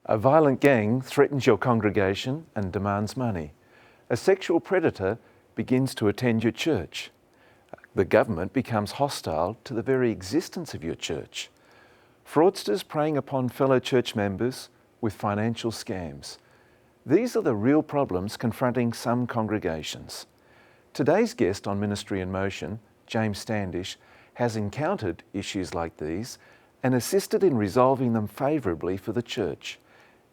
A violent gang threatens your congregation and demands money. A sexual predator begins to attend your church. The government becomes hostile to the very existence of your church. Fraudsters preying upon fellow church members with financial scams. These are the real problems confronting some congregations. Today's guest on Ministry in Motion, James Standish, has encountered issues like these and assisted in resolving them favourably for the church.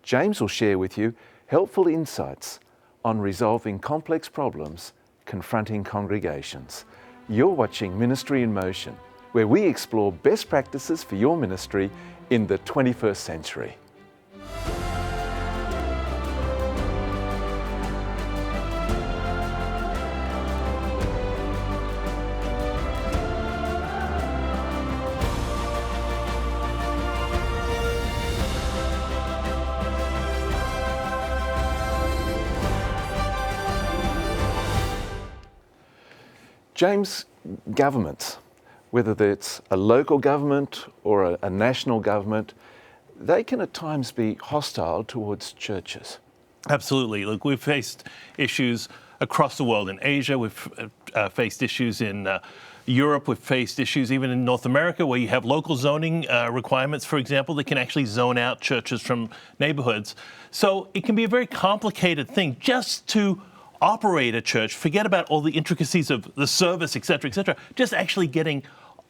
James will share with you helpful insights on resolving complex problems confronting congregations. You're watching Ministry in Motion, where we explore best practices for your ministry in the 21st century. James, governments, whether it's a local government or a national government, they can at times be hostile towards churches. Absolutely. Look, we've faced issues across the world. In Asia, we've faced issues in Europe, we've faced issues even in North America, where you have local zoning requirements, for example, that can actually zone out churches from neighborhoods. So it can be a very complicated thing just to operate a church. Forget about all the intricacies of the service, et cetera, just actually getting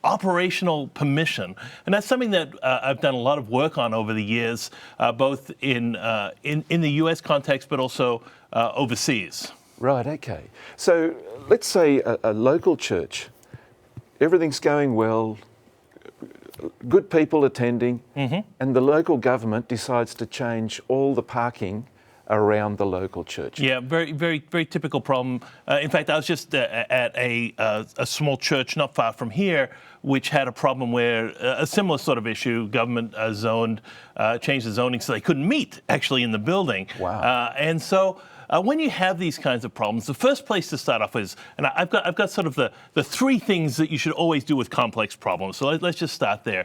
operational permission. And that's something that I've done a lot of work on over the years, both in the US context, but also overseas. Right, okay. So let's say a local church, everything's going well, good people attending, and the local government decides to change all the parking around the local church. Yeah, very typical problem. In fact, I was just at a small church not far from here, which had a problem where a similar sort of issue, government changed the zoning so they couldn't meet actually in the building. Wow. And so when you have these kinds of problems, the first place to start off is, and I've got sort of the three things that you should always do with complex problems. So let's just start there.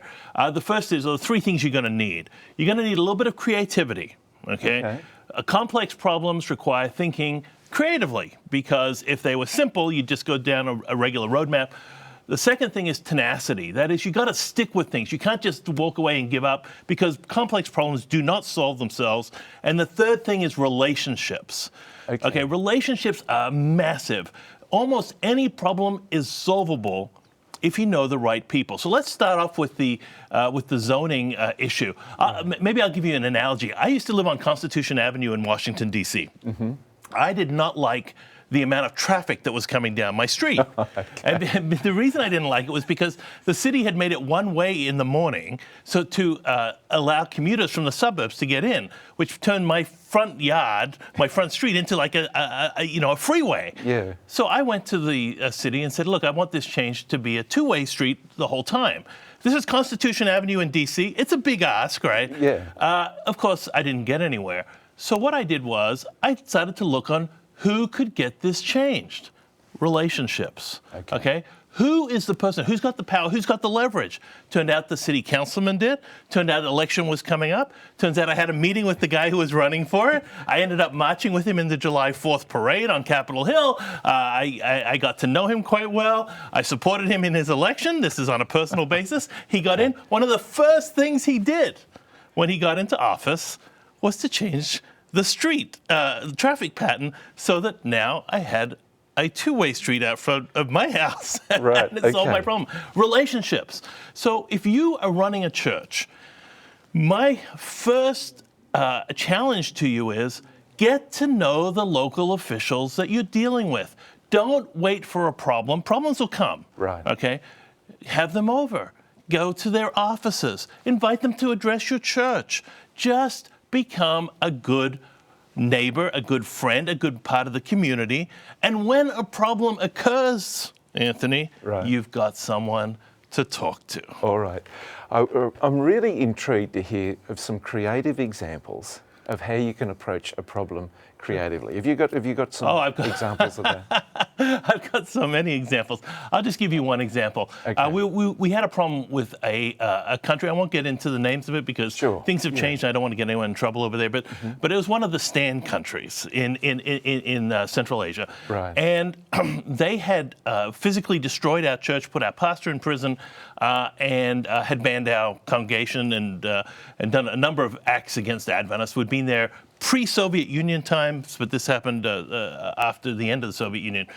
The first is the three things you're going to need. You're going to need a little bit of creativity, okay? Complex problems require thinking creatively, because if they were simple, you'd just go down a regular roadmap. The second thing is tenacity. That is, you got to stick with things. You can't just walk away and give up, because complex problems do not solve themselves. And the third thing is relationships. Okay, relationships are massive. Almost any problem is solvable if you know the right people. So let's start off with the zoning issue. Maybe I'll give you an analogy. I used to live on Constitution Avenue in Washington, D.C. I did not like the amount of traffic that was coming down my street. And the reason I didn't like it was because the city had made it one way in the morning, so to allow commuters from the suburbs to get in, which turned my front yard, my front street, into like a freeway. Yeah. So I went to the city and said, look, I want this changed to be a two-way street the whole time. This is Constitution Avenue in D.C. It's a big ask, right? Yeah. Of course, I didn't get anywhere. So what I did was I started to look on who could get this changed. Relationships. Okay? Who is the person? Who's got the power? Who's got the leverage? Turned out the city councilman did. Turned out the election was coming up. Turns out I had a meeting with the guy who was running for it. I ended up marching with him in the July 4th parade on Capitol Hill. I got to know him quite well. I supported him in his election. This is on a personal basis. He got in. One of the first things he did when he got into office was to change the street traffic pattern so that now I had a two-way street out front of my house. Right. And it solved my problem. Relationships. So if you are running a church, my first challenge to you is get to know the local officials that you're dealing with. Don't wait for a problem. Problems will come. Right. Okay? Have them over. Go to their offices. Invite them to address your church. Just become a good neighbor, a good friend, a good part of the community. And when a problem occurs, Anthony, you've got someone to talk to. All right. I'm really intrigued to hear of some creative examples of how you can approach a problem creatively. Have you got some examples of that? I've got so many examples. I'll just give you one example. Okay. We had a problem with a country. I won't get into the names of it because Sure. things have changed. I don't want to get anyone in trouble over there. But it was one of the stand countries in Central Asia. Right. And they had physically destroyed our church, put our pastor in prison, and had banned our congregation and done a number of acts against the Adventists. We'd been there pre-Soviet Union times, but this happened after the end of the Soviet Union.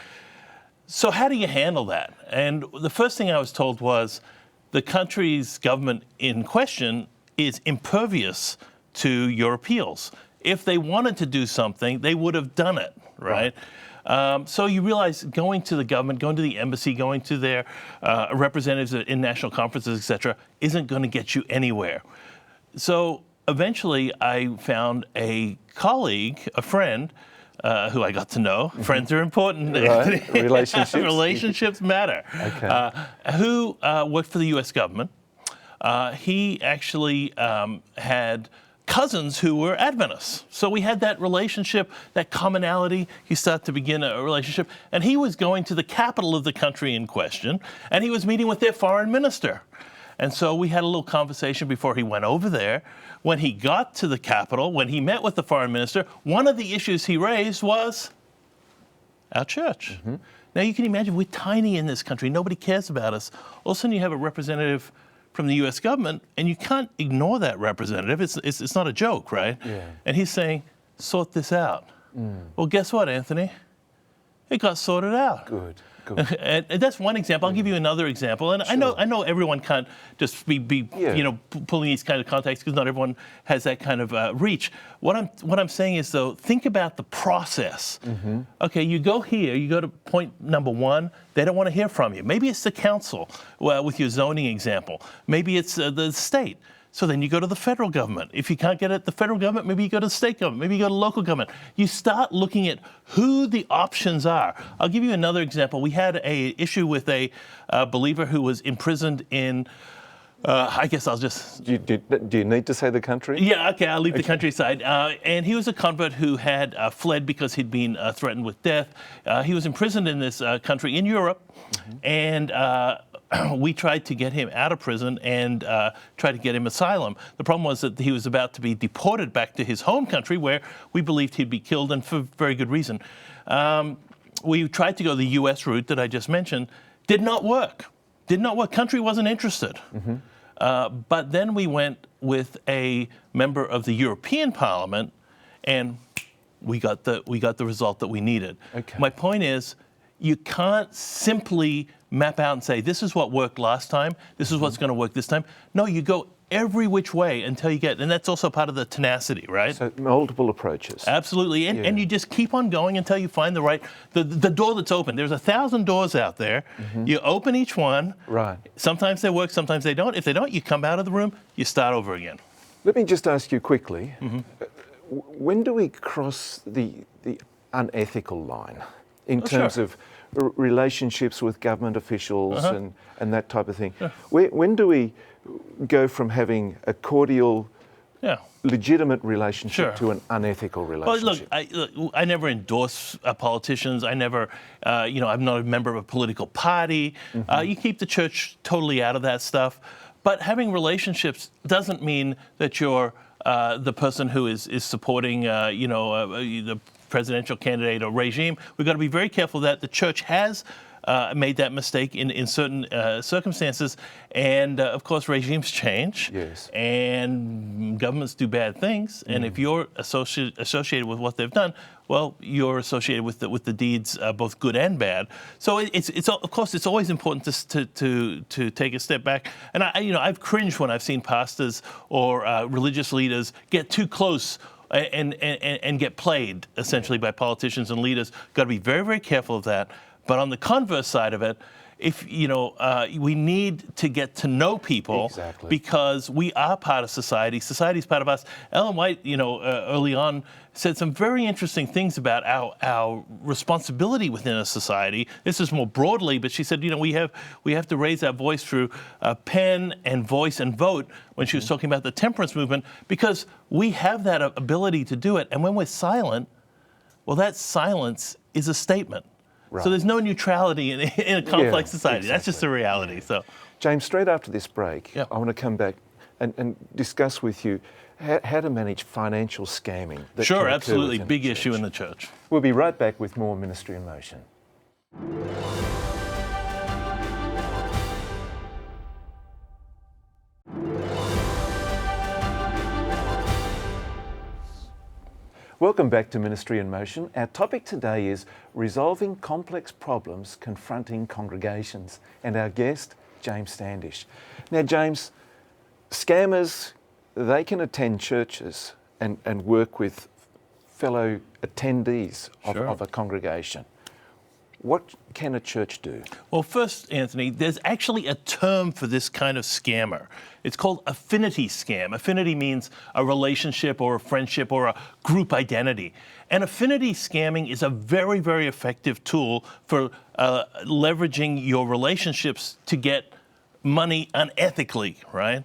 So how do you handle that? And the first thing I was told was the country's government in question is impervious to your appeals. If they wanted to do something, they would have done it, right? So you realize going to the government, going to the embassy, going to their representatives in national conferences, et cetera, isn't going to get you anywhere. So eventually, I found a colleague, a friend, who I got to know. Friends are important. Right. Relationships. Relationships matter. Okay. Who worked for the U.S. government. He actually had cousins who were Adventists. So we had that relationship, that commonality. He started to begin a relationship. And he was going to the capital of the country in question, and he was meeting with their foreign minister. And so we had a little conversation before he went over there. When he got to the capital, when he met with the foreign minister, one of the issues he raised was our church. Now you can imagine we're tiny in this country. Nobody cares about us. All of a sudden you have a representative from the U.S. government, and you can't ignore that representative. It's not a joke, right? Yeah. And he's saying, sort this out. Well, guess what, Anthony? It got sorted out. Good. And that's one example. I'll give you another example. And Sure. I know everyone can't just be pulling these kind of contacts because not everyone has that kind of reach. What I'm saying is, though, think about the process. Okay, you go here, you go to point number one. They don't want to hear from you. Maybe it's the council, with your zoning example. Maybe it's the state. So then you go to the federal government. If you can't get at the federal government, maybe you go to the state government, maybe you go to local government. You start looking at who the options are. I'll give you another example. We had an issue with a believer who was imprisoned in, I guess I'll just... Do you need to say the country? Yeah, okay, I'll leave the countryside. And he was a convert who had fled because he'd been threatened with death. He was imprisoned in this country in Europe, and we tried to get him out of prison and tried to get him asylum. The problem was that he was about to be deported back to his home country where we believed he'd be killed, and for very good reason. We tried to go the U.S. route that I just mentioned. Did not work. Country wasn't interested. But then we went with a member of the European Parliament, and we got the result that we needed. Okay. My point is, you can't simply map out and say, this is what worked last time, this is what's going to work this time. No, you go every which way until you get, and that's also part of the tenacity, right? So multiple approaches. Absolutely, and you just keep on going until you find the right, the door that's open. There's 1,000 doors out there. You open each one. Right. Sometimes they work, sometimes they don't. If they don't, you come out of the room, you start over again. Let me just ask you quickly, when do we cross the unethical line in terms of relationships with government officials and that type of thing? When do we go from having a cordial, legitimate relationship to an unethical relationship? Well, look, I never endorse politicians. I never, I'm not a member of a political party. You keep the church totally out of that stuff. But having relationships doesn't mean that you're the person who is supporting, the presidential candidate or regime. We've got to be very careful that the church has made that mistake in certain circumstances. And of course, regimes change. Yes. And governments do bad things. And if you're associated with what they've done, well, you're associated with the deeds, both good and bad. So it's of course it's always important to take a step back. And I've cringed when I've seen pastors or religious leaders get too close and get played essentially by politicians and leaders. Got to be very, very careful of that. But on the converse side of it, if we need to get to know people because we are part of society. Society's part of us. Ellen White, early on said some very interesting things about our responsibility within a society. This is more broadly, but she said, we have to raise our voice through pen and voice and vote when she was talking about the temperance movement, because we have that ability to do it. And when we're silent, well, that silence is a statement. Right. So there's no neutrality in a complex society. Exactly. That's just the reality. So, James, straight after this break, Yeah. I want to come back and discuss with you how to manage financial scamming. That sure, can occur absolutely, within big the issue church. in the church. We'll be right back with more Ministry in Motion. Welcome back to Ministry in Motion. Our topic today is resolving complex problems confronting congregations, and our guest, James Standish. Now, James, scammers, they can attend churches and work with fellow attendees of a congregation. What can a church do? Well, first, Anthony, there's actually a term for this kind of scammer. It's called affinity scam. Affinity means a relationship or a friendship or a group identity. And affinity scamming is a very, very effective tool for leveraging your relationships to get money unethically, right?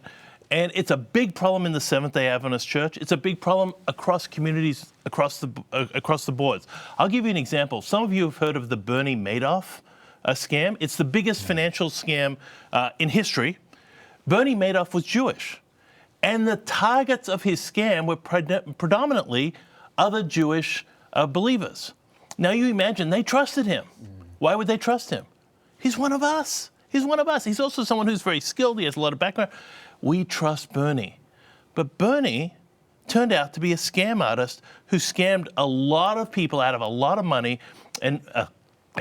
And it's a big problem in the Seventh-day Adventist Church. It's a big problem across communities, across the boards. I'll give you an example. Some of you have heard of the Bernie Madoff scam. It's the biggest financial scam in history. Bernie Madoff was Jewish, and the targets of his scam were predominantly other Jewish believers. Now you imagine they trusted him. Why would they trust him? He's one of us. He's one of us. He's also someone who's very skilled. He has a lot of background. We trust Bernie. But Bernie turned out to be a scam artist who scammed a lot of people out of a lot of money and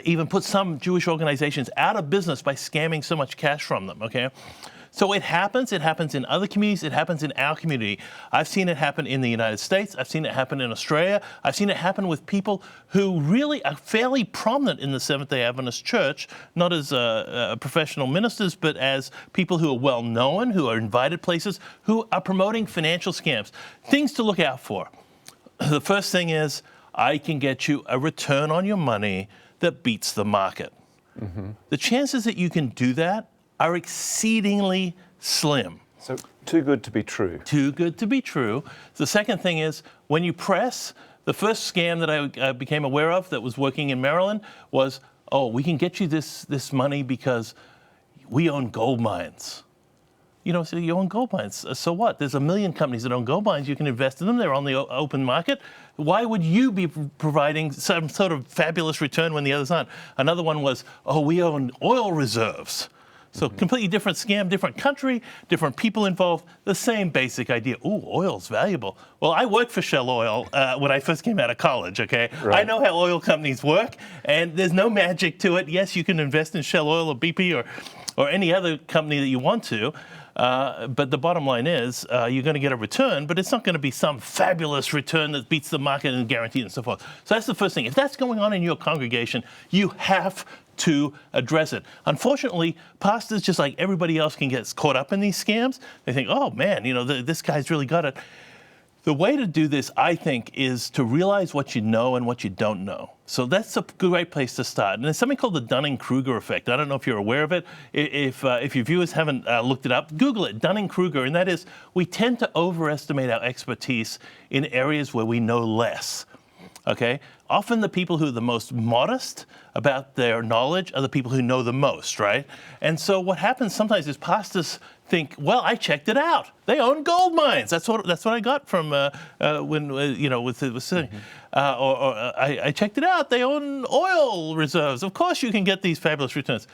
even put some Jewish organizations out of business by scamming so much cash from them, okay? So it happens in other communities, it happens in our community. I've seen it happen in the United States, I've seen it happen in Australia, I've seen it happen with people who really are fairly prominent in the Seventh-day Adventist Church, not as professional ministers, but as people who are well known, who are invited places, who are promoting financial scams. Things to look out for. The first thing is, I can get you a return on your money that beats the market. Mm-hmm. The chances that you can do that are exceedingly slim. So too good to be true. Too good to be true. The second thing is, when you press, the first scam that I became aware of that was working in Maryland was, oh, we can get you this money because we own gold mines. You know, so you own gold mines. So what? There's a million companies that own gold mines. You can invest in them. They're on the open market. Why would you be providing some sort of fabulous return when the others aren't? Another one was, oh, we own oil reserves. So completely different scam, different country, different people involved, the same basic idea. Ooh, oil's valuable. Well, I worked for Shell Oil when I first came out of college, okay? Right. I know how oil companies work, and there's no magic to it. Yes, you can invest in Shell Oil or BP or any other company that you want to, but the bottom line is you're going to get a return, but it's not going to be some fabulous return that beats the market and guaranteed and so forth. So that's the first thing. If that's going on in your congregation, you have to address it. Unfortunately, pastors, just like everybody else, can get caught up in these scams. They think, oh man, you know, this guy's really got it. The way to do this, I think, is to realize what you know and what you don't know. So that's a great place to start. And there's something called the Dunning-Kruger effect. I don't know if you're aware of it. If your viewers haven't looked it up, Google it, Dunning-Kruger. And that is, we tend to overestimate our expertise in areas where we know less. Okay? Often the people who are the most modest about their knowledge are the people who know the most, right? And so what happens sometimes is pastors think, well, I checked it out. They own gold mines. That's what I got from when with studying. I checked it out. They own oil reserves. Of course, you can get these fabulous returns.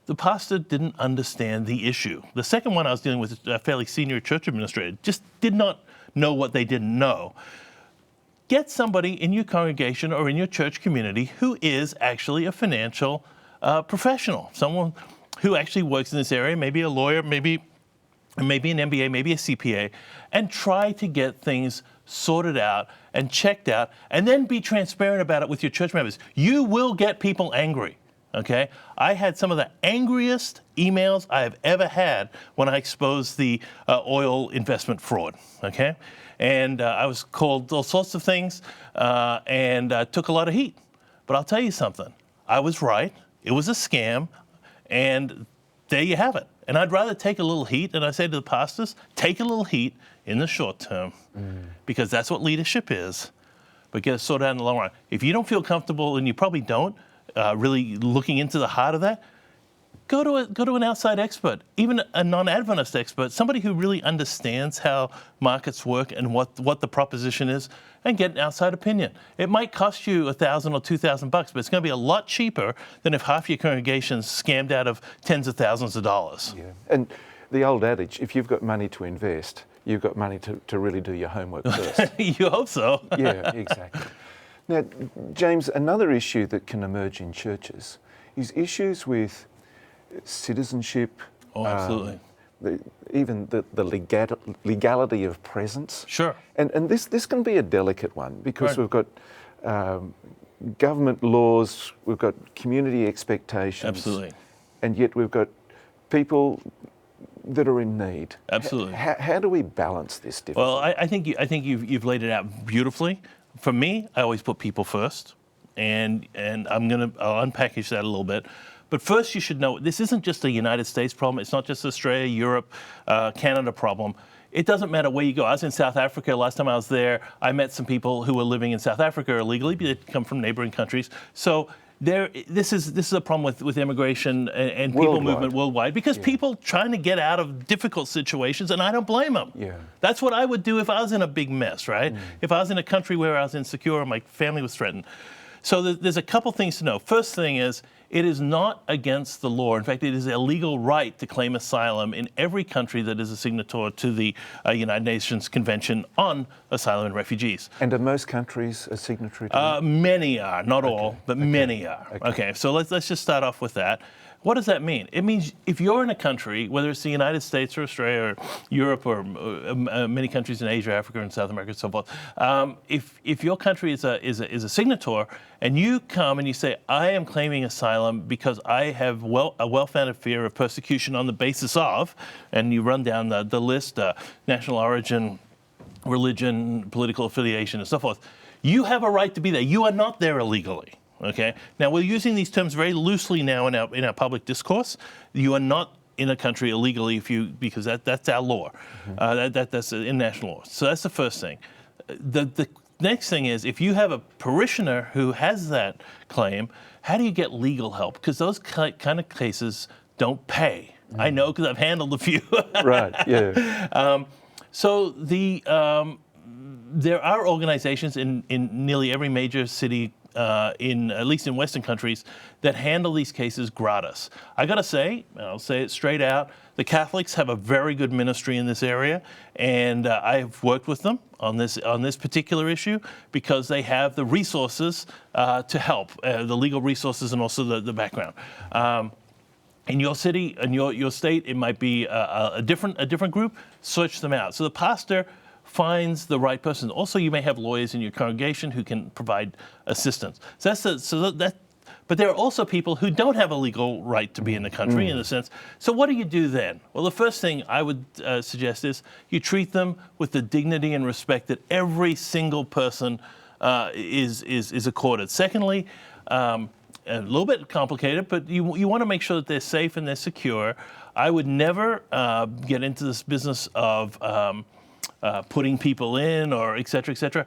The pastor didn't understand the issue. The second one I was dealing with, a fairly senior church administrator, just did not know what they didn't know. Get somebody in your congregation or in your church community who is actually a financial professional, someone who actually works in this area, maybe a lawyer, maybe an MBA, maybe a CPA, and try to get things sorted out and checked out, and then be transparent about it with your church members. You will get people angry, okay? I had some of the angriest emails I have ever had when I exposed the oil investment fraud, okay? And I was called all sorts of things and took a lot of heat. But I'll tell you something. I was right. It was a scam. And there you have it. And I'd rather take a little heat, and I say to the pastors, take a little heat in the short term, because that's what leadership is. But get it sorted out in the long run. If you don't feel comfortable, and you probably don't, really looking into the heart of that, go to an outside expert, even a non-Adventist expert, somebody who really understands how markets work and what the proposition is, and get an outside opinion. It might cost you $1,000 or $2,000, but it's going to be a lot cheaper than if half your congregation's scammed out of tens of thousands of dollars. Yeah, and the old adage, if you've got money to invest, you've got money to really do your homework first. You hope so. Yeah, exactly. Now, James, another issue that can emerge in churches is issues with citizenship. Oh, absolutely. Even the legality of presence. Sure. And this can be a delicate one because Right. we've got government laws, we've got community expectations. Absolutely. And yet we've got people that are in need. Absolutely. How do we balance this differently? Well, I think you've laid it out beautifully. For me, I always put people first, and I'll unpackage that a little bit. But first, you should know this isn't just a United States problem. It's not just Australia, Europe, Canada problem. It doesn't matter where you go. I was in South Africa last time I was there. I met some people who were living in South Africa illegally. They come from neighboring countries. So this is a problem with immigration and people movement worldwide because people trying to get out of difficult situations, and I don't blame them. Yeah. That's what I would do if I was in a big mess, right? If I was in a country where I was insecure or my family was threatened. So there's a couple things to know. First thing is, it is not against the law. In fact, it is a legal right to claim asylum in every country that is a signatory to the United Nations Convention on Asylum and Refugees. And are most countries a signatory to that? Many are, not all, but many are. Okay, so let's just start off with that. What does that mean? It means if you're in a country, whether it's the United States or Australia or Europe or many countries in Asia, Africa, and South America, and so forth, if your country is a signatory, and you come and you say, I am claiming asylum because I have a well-founded fear of persecution on the basis of, and you run down the list, national origin, religion, political affiliation, and so forth, you have a right to be there. You are not there illegally. Okay. Now we're using these terms very loosely now in our public discourse. You are not in a country illegally because that's our law. That's international law. So that's the first thing. The next thing is if you have a parishioner who has that claim, how do you get legal help? Because those kind of cases don't pay. I know because I've handled a few. Right. Yeah. So there are organizations in nearly every major city. At least in Western countries, that handle these cases gratis. I got to say, and I'll say it straight out, the Catholics have a very good ministry in this area, and I've worked with them on this particular issue because they have the resources to help, the legal resources and also the background. In your city, in your state, it might be a different group. Search them out. So the pastor finds the right person. Also, you may have lawyers in your congregation who can provide assistance. But there are also people who don't have a legal right to be in the country, in a sense. So what do you do then? Well, the first thing I would suggest is you treat them with the dignity and respect that every single person is accorded. Secondly, a little bit complicated, but you want to make sure that they're safe and they're secure. I would never get into this business of putting people in or et cetera, et cetera.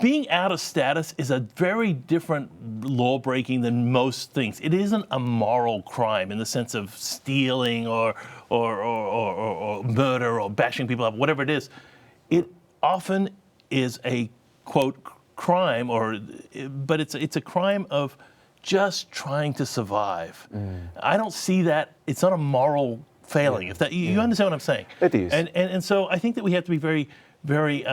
Being out of status is a very different law breaking than most things. It isn't a moral crime in the sense of stealing or murder or bashing people up, whatever it is. It often is a, quote, crime, but it's a crime of just trying to survive. I don't see that. It's not a moral failing. If that you understand what I'm saying. It is. And so I think that we have to be very, very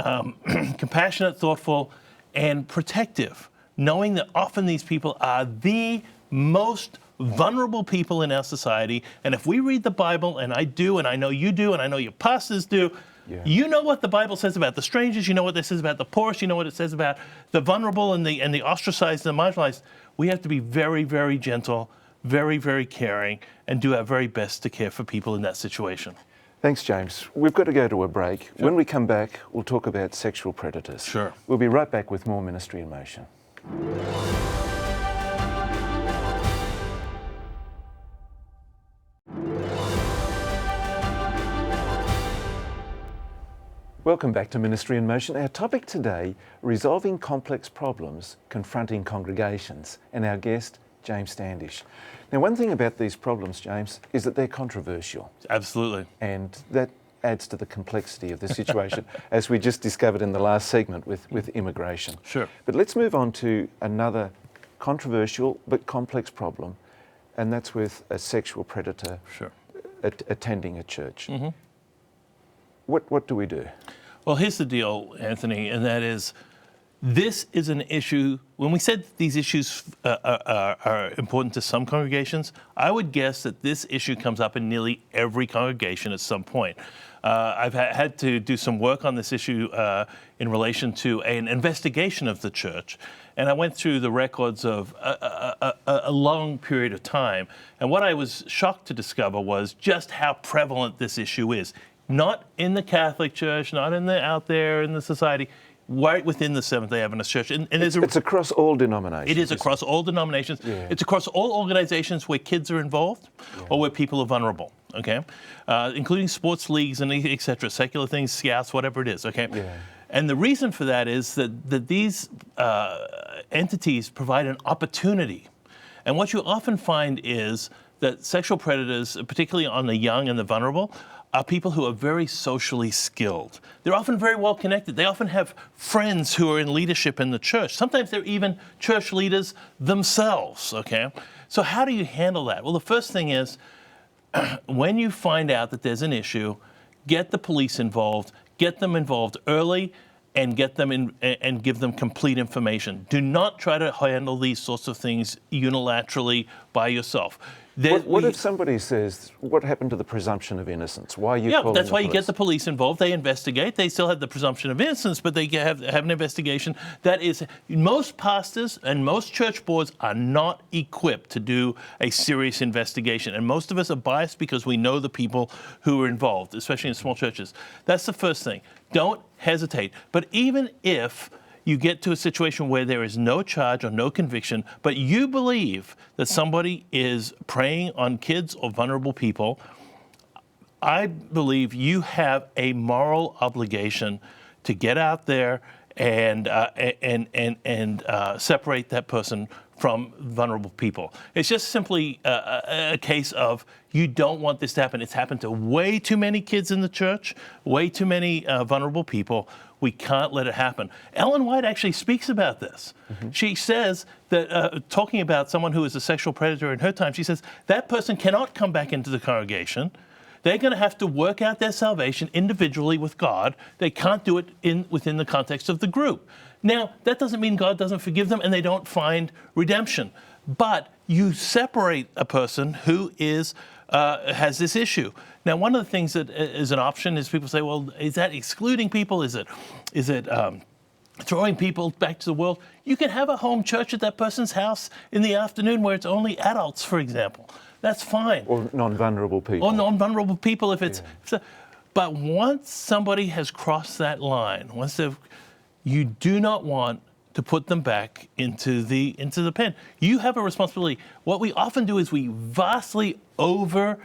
compassionate, thoughtful, and protective, knowing that often these people are the most vulnerable people in our society. And if we read the Bible, and I do, and I know you do, and I know your pastors do, you know what the Bible says about the strangers, you know what it says about the poorest, you know what it says about the vulnerable and the ostracized and the marginalized. We have to be very, very gentle, very, very caring, and do our very best to care for people in that situation. Thanks, James. We've got to go to a break. Sure. When we come back, we'll talk about sexual predators. Sure. We'll be right back with more Ministry in Motion. Welcome back to Ministry in Motion. Our topic today, resolving complex problems confronting congregations. And our guest James Standish. Now, one thing about these problems, James, is that they're controversial. Absolutely. And that adds to the complexity of the situation, as we just discovered in the last segment with immigration. Sure. But let's move on to another controversial but complex problem, and that's with a sexual predator Sure. attending a church. What do we do? Well, here's the deal, Anthony, and that is, this is an issue. When we said these issues are important to some congregations, I would guess that this issue comes up in nearly every congregation at some point. I've had to do some work on this issue in relation to an investigation of the church, and I went through the records of a long period of time, and what I was shocked to discover was just how prevalent this issue is. Not in the Catholic Church, not out there in the society, right within the Seventh-day Adventist Church. And it's across all denominations. It is across all denominations. Yeah. It's across all organizations where kids are involved or where people are vulnerable, okay? Including sports leagues and et cetera, secular things, scouts, whatever it is, okay? Yeah. And the reason for that is that these entities provide an opportunity. And what you often find is that sexual predators, particularly on the young and the vulnerable, are people who are very socially skilled. They're often very well connected. They often have friends who are in leadership in the church. Sometimes they're even church leaders themselves, okay? So how do you handle that? Well, the first thing is, when you find out that there's an issue, get the police involved, get them involved early, and get them in and give them complete information. Do not try to handle these sorts of things unilaterally by yourself. What if somebody says, what happened to the presumption of innocence? Why are you calling that's the why police? you get the police involved. They investigate. They still have the presumption of innocence, but they have an investigation. That is, most pastors and most church boards are not equipped to do a serious investigation. And most of us are biased because we know the people who are involved, especially in small churches. That's the first thing. Don't hesitate. But even if you get to a situation where there is no charge or no conviction, but you believe that somebody is preying on kids or vulnerable people, I believe you have a moral obligation to get out there and separate that person from vulnerable people. It's just simply a case of you don't want this to happen. It's happened to way too many kids in the church, way too many vulnerable people. We can't let it happen. Ellen White actually speaks about this. She says that, talking about someone who is a sexual predator in her time, she says that person cannot come back into the congregation. They're going to have to work out their salvation individually with God. They can't do it within the context of the group. Now, that doesn't mean God doesn't forgive them and they don't find redemption. But you separate a person who has this issue. Now, one of the things that is an option is people say, well, is that excluding people? Is it throwing people back to the world? You can have a home church at that person's house in the afternoon where it's only adults, for example. That's fine. Or non-vulnerable people. Or non-vulnerable people if it's... Yeah. But once somebody has crossed that line, you do not want to put them back into the pen. You have a responsibility. What we often do is we vastly overvalue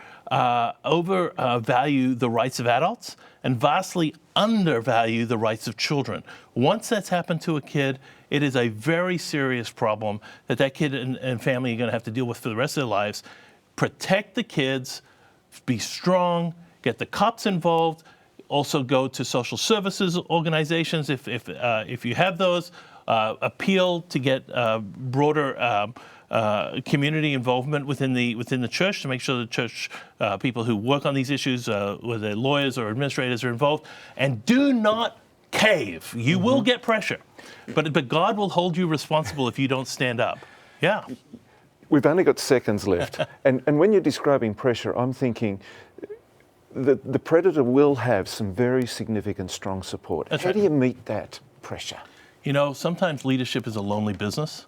the rights of adults and vastly undervalue the rights of children. Once that's happened to a kid, it is a very serious problem that kid and family are going to have to deal with for the rest of their lives. Protect the kids, be strong, get the cops involved. Also go to social services organizations if you have those. Appeal to get broader community involvement within the church to make sure the church people who work on these issues, whether lawyers or administrators, are involved. And do not cave. You will get pressure, but God will hold you responsible if you don't stand up. Yeah. We've only got seconds left, and when you're describing pressure, I'm thinking the predator will have some very significant, strong support. That's How right. do you meet that pressure? You know, sometimes leadership is a lonely business.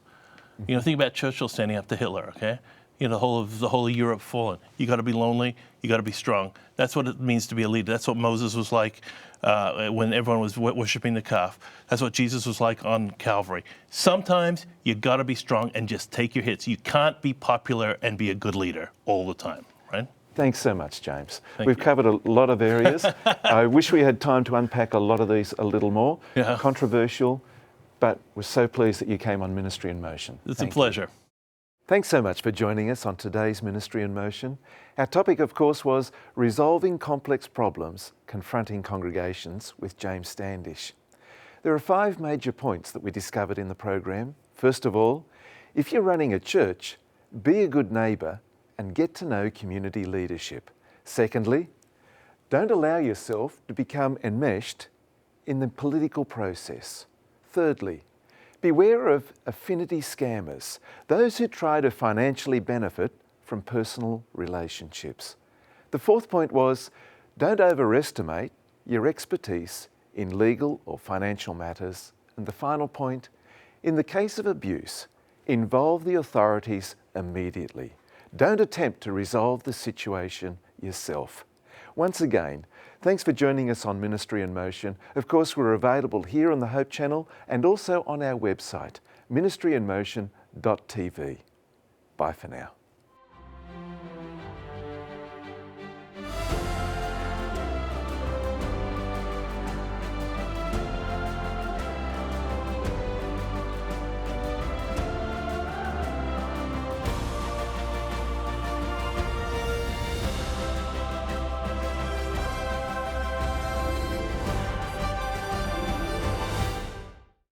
You know, think about Churchill standing up to Hitler, okay? You know, the whole of Europe fallen. You got to be lonely. You got to be strong. That's what it means to be a leader. That's what Moses was like when everyone was worshiping the calf. That's what Jesus was like on Calvary. Sometimes you got to be strong and just take your hits. You can't be popular and be a good leader all the time, right? Thanks so much, James. Thank We've you. covered a lot of areas. I wish we had time to unpack a lot of these a little more. Yeah. Controversial, but we're so pleased that you came on Ministry in Motion. It's Thank a you. pleasure. Thanks so much for joining us on today's Ministry in Motion. Our topic, of course, was Resolving Complex Problems, Confronting Congregations with James Standish. There are 5 major points that we discovered in the program. First of all, if you're running a church, be a good neighbour and get to know community leadership. Secondly, don't allow yourself to become enmeshed in the political process. Thirdly, beware of affinity scammers, those who try to financially benefit from personal relationships. The 4th point was, don't overestimate your expertise in legal or financial matters. And the final point, in the case of abuse, involve the authorities immediately. Don't attempt to resolve the situation yourself. Once again, thanks for joining us on Ministry in Motion. Of course, we're available here on the Hope Channel and also on our website, ministryinmotion.tv. Bye for now.